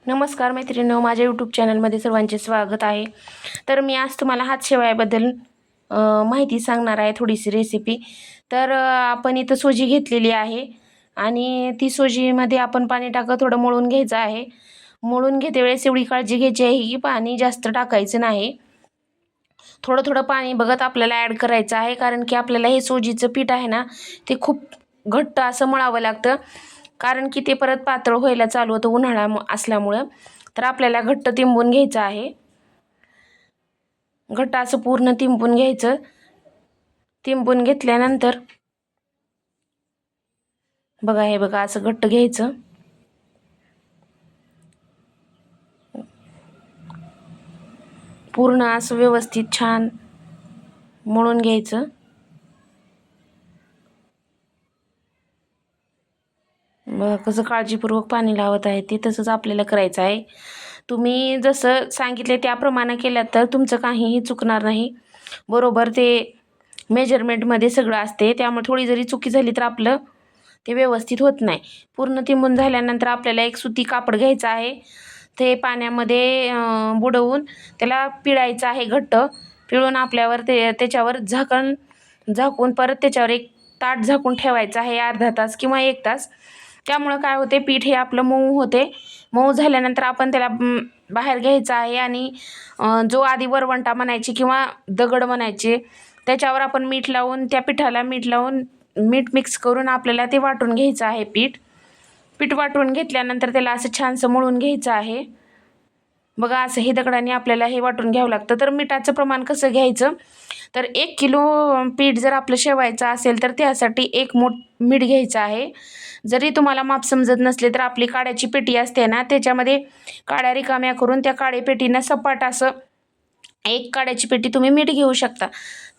नमस्कार मैत्रिणींनो, माझ्या यूट्यूब चॅनलमध्ये सर्वांचे स्वागत आहे. तर मी आज तुम्हाला हातशेवायाबद्दल माहिती सांगणार आहे, थोडीशी रेसिपी. तर आपण इथं सोजी घेतलेली आहे आणि ती सोजीमध्ये आपण पाणी टाकत थोडं मळून घ्यायचं आहे. मळून घेते वेळेस एवढी काळजी घ्यायची आहे की पाणी जास्त टाकायचं नाही. थोडं थोडं पाणी बघत आपल्याला ॲड करायचं आहे, कारण की आपल्याला हे सोजीचं पीठ आहे ना, ते खूप घट्ट असं मळावं लागतं, कारण की ते परत पातळ व्हायला चालू होतं उन्हाळा असल्यामुळं. तर आपल्याला घट्ट तिंबून घ्यायचं आहे. घट्ट असं पूर्ण तिंबून घ्यायचं. तिंबून घेतल्यानंतर बघा, हे बघा असं घट्ट घ्यायचं. पूर्ण असं व्यवस्थित छान मळून घ्यायचं. बघा कसं काळजीपूर्वक पाणी लावत आहे, ते तसंच आपल्याला करायचं आहे. तुम्ही जसं सांगितले त्याप्रमाणे केलं तर तुमचं काहीही चुकणार नाही. बरोबर ते मेजरमेंटमध्ये सगळं असते, त्यामुळे थोडी जरी चुकी झाली तर आपलं ते व्यवस्थित होत नाही. पूर्ण तिंबून झाल्यानंतर आपल्याला एक सुती कापड घ्यायचं आहे. ते पाण्यामध्ये बुडवून त्याला पिळायचं आहे घट्ट. पिळून आपल्यावर त्याच्यावर झाकून परत त्याच्यावर एक ताट झाकून ठेवायचं आहे अर्धा तास किंवा 1 तास. त्यामुळं काय होते, पीठ हे आपलं मऊ होते. मऊ झाल्यानंतर आपण त्याला बाहेर घ्यायचं आहे आणि जो आधी वरवंटा म्हणायची किंवा दगड म्हणायचे, त्याच्यावर आपण मीठ लावून त्या पिठाला मीठ मिक्स करून आपल्याला ते वाटून घ्यायचं आहे. पीठ वाटून घेतल्यानंतर त्याला असं छानसं मळून घ्यायचं आहे. बघा असं हे दगडाने आपल्याला हे वाटून घ्यावं लागतं. तर मिठाचं प्रमाण कसं घ्यायचं, तर 1 किलो पीठ जर आपलं शेवायचं असेल तर त्यासाठी 1 मूठ मीठ घ्यायचं आहे. जरी तुम्हाला माप समजत नसले तर आपली काड्याची पेटी असते ना, त्याच्यामध्ये काड्या रिकाम्या करून त्या काडेपेटीनं सपाट असं 1 काड्याची पेटी तुम्ही मीठ घेऊ शकता.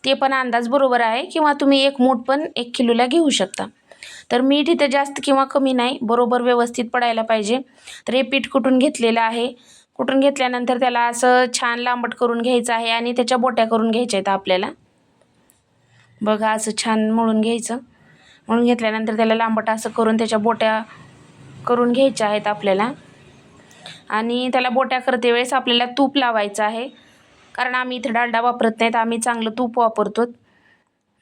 ते पण अंदाज बरोबर आहे, किंवा तुम्ही 1 मूठ पण 1 किलोला घेऊ शकता. तर मीठ इथं जास्त किंवा कमी नाही, बरोबर व्यवस्थित पडायला पाहिजे. तर हे पीठ कुटून घेतलेलं आहे. कुटून घेतल्यानंतर त्याला असं छान लांबट करून घ्यायचं आहे आणि त्याच्या बोट्या करून घ्यायच्या आहेत आपल्याला. बघा असं छान मळून घ्यायचं. मळून घेतल्यानंतर त्याला लांबट असं करून त्याच्या बोट्या करून घ्यायच्या आहेत आपल्याला. आणि त्याला बोट्या करते वेळेस आपल्याला तूप लावायचं आहे, कारण आम्ही इथे डालडा वापरत नाहीत, आम्ही चांगलं तूप वापरतो.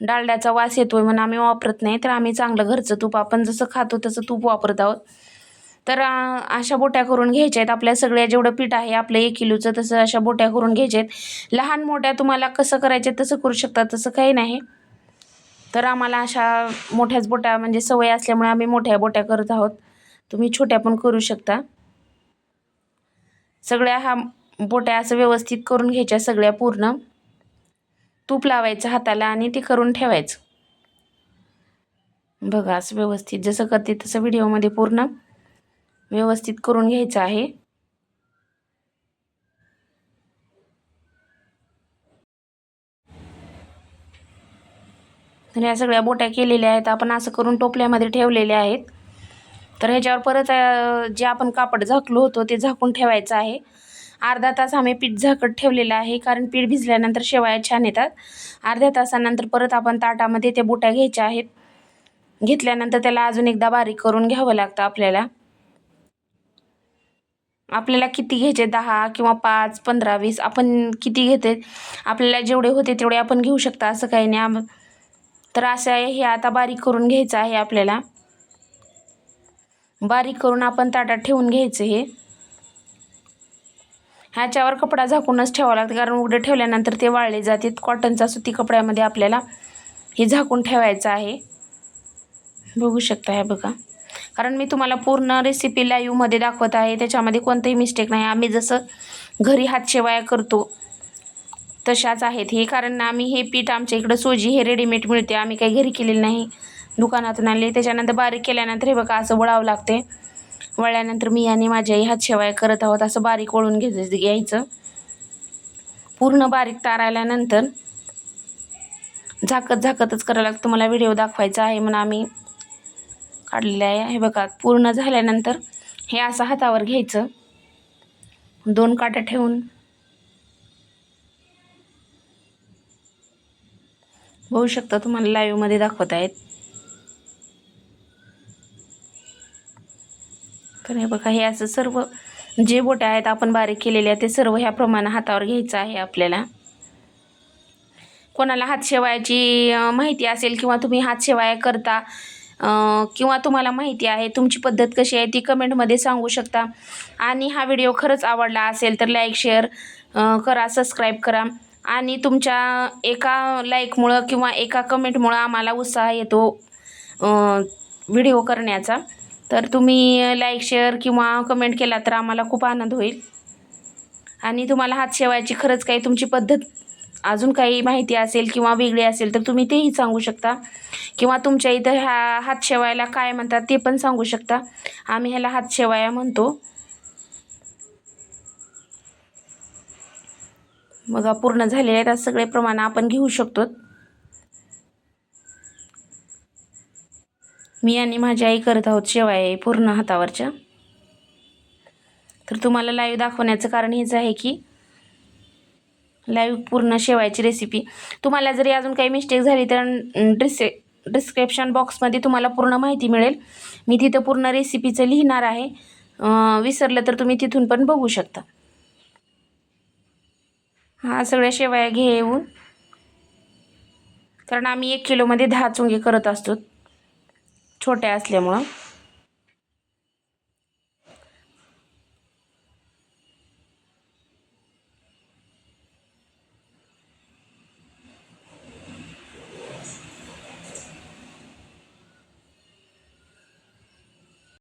डालड्याचा वास येतोय म्हणून आम्ही वापरत नाही, तर आम्ही चांगलं घरचं तूप आपण जसं खातो तसं तूप वापरत आहोत. तर अशा बोट्या करून घ्यायच्या आहेत आपल्या. सगळ्या जेवढं पीठ आहे आपलं 1 किलोचं, तसं अशा बोट्या करून घ्यायच्या आहेत. लहान मोठ्या तुम्हाला कसं करायचे तसं करू शकता, तसं काही नाही. तर आम्हाला अशा मोठ्याच बोट्या म्हणजे सवय असल्यामुळे आम्ही मोठ्या बोट्या करत आहोत. तुम्ही छोट्या पण करू शकता. सगळ्या ह्या बोट्या असं व्यवस्थित करून घ्यायच्या सगळ्या पूर्ण. तूप लावायचं हाताला आणि ते करून ठेवायचं. बघा असं व्यवस्थित जसं करते तसं व्हिडिओमध्ये पूर्ण व्यवस्थित करून घ्यायचं आहे. तर ह्या सगळ्या बोट्या केलेल्या आहेत आपण असं करून टोपल्यामध्ये ठेवलेल्या आहेत. तर ह्याच्यावर परत जे आपण कापड झाकलो होतो ते झाकून ठेवायचं आहे. अर्धा तास आम्ही पीठ झाकत ठेवलेलं आहे, कारण पीठ भिजल्यानंतर शेवाया छान येतात. अर्ध्या तासानंतर परत आपण ताटामध्ये त्या बोट्या घ्यायच्या आहेत. घेतल्यानंतर त्याला अजून एकदा बारीक करून घ्यावं लागतं आपल्याला. आपल्याला किती घ्यायचे, 10 किंवा 5, 15, 20 आपण किती घेते, आपल्याला जेवढे होते तेवढे आपण घेऊ शकता, असं काही नाही. तर असं आहे, हे आता बारीक करून घ्यायचं आहे आपल्याला. बारीक करून आपण ताटात ठेवून घ्यायचं. ह्याच्यावर कपडा झाकूनच ठेवावं लागतं, कारण उघडे ठेवल्यानंतर ते वाळले जातात. कॉटनचा सुती कपड्यामध्ये आपल्याला हे झाकून ठेवायचं आहे. बघू शकता हे बघा, कारण मी तुम्हाला पूर्ण रेसिपी लाईव्हमध्ये दाखवत आहे, त्याच्यामध्ये कोणतंही मिस्टेक नाही. आम्ही जसं घरी हातशेवाया करतो तशाच आहेत हे, कारण आम्ही हे पीठ आमच्या इकडं सोजी हे रेडीमेड मिळते, आम्ही काही घरी केलेलं नाही, दुकानातून आणले. त्याच्यानंतर बारीक केल्यानंतर हे बघा असं वळावं लागते. वळल्यानंतर मी आणि माझी आई हातशेवाया करत आहोत. असं बारीक वळून घ्यायचं. पूर्ण बारीक तारायल्यानंतर झाकतच करायला लागतं. मला व्हिडिओ दाखवायचा आहे म्हणून आम्ही काढलेलं आहे. हे बघा पूर्ण झाल्यानंतर हे असं हातावर घ्यायचं, 2 काट्या ठेवून. बघू शकता, तुम्हाला लाईव्हमध्ये दाखवत आहेत. तर हे बघा हे असं सर्व जे बोटे आहेत आपण बारीक केलेले आहेत ते सर्व ह्या प्रमाणे हातावर घ्यायचं आहे आपल्याला. कोणाला हातशेवायाची माहिती असेल किंवा तुम्ही हातशेवाया करता किंवा तुम्हाला माहिती आहे तुमची पद्धत कशी आहे ती कमेंटमध्ये सांगू शकता. आणि हा व्हिडिओ खरंच आवडला असेल तर लाईक शेअर करा, सबस्क्राईब करा. आणि तुमच्या एका लाईकमुळं किंवा एका कमेंटमुळं आम्हाला उत्साह येतो व्हिडिओ करण्याचा. तर तुम्ही लाईक शेअर किंवा कमेंट केला तर आम्हाला खूप आनंद होईल. आणि तुम्हाला हातशेवायची खरंच काही तुमची पद्धत अजून काही माहिती असेल किंवा वेगळी असेल तर तुम्ही तेही सांगू शकता. किंवा तुमच्या इथं ह्या हातशेवायला काय म्हणतात ते पण सांगू शकता. आम्ही ह्याला हातशेवाया म्हणतो. बघा पूर्ण झालेले आहेत. आज सगळे प्रमाण आपण घेऊ शकतो. मी आणि माझी आई करत आहोत शेवाया पूर्ण हातावरच्या. तर तुम्हाला लाईव्ह दाखवण्याचं कारण हेच आहे की लाईव्ह पूर्ण शेवायची रेसिपी. तुम्हाला जरी अजून काही मिस्टेक झाली तर डिस्क्रिप्शन बॉक्समध्ये तुम्हाला पूर्ण माहिती मिळेल. मी तिथं पूर्ण रेसिपीचं लिहिणार आहे. विसरलं तर तुम्ही तिथून पण बघू शकता. हा सगळ्या शेवाया घेऊन, कारण आम्ही 1 किलोमध्ये 10 चुंगे करत असतो छोट्या असल्यामुळं.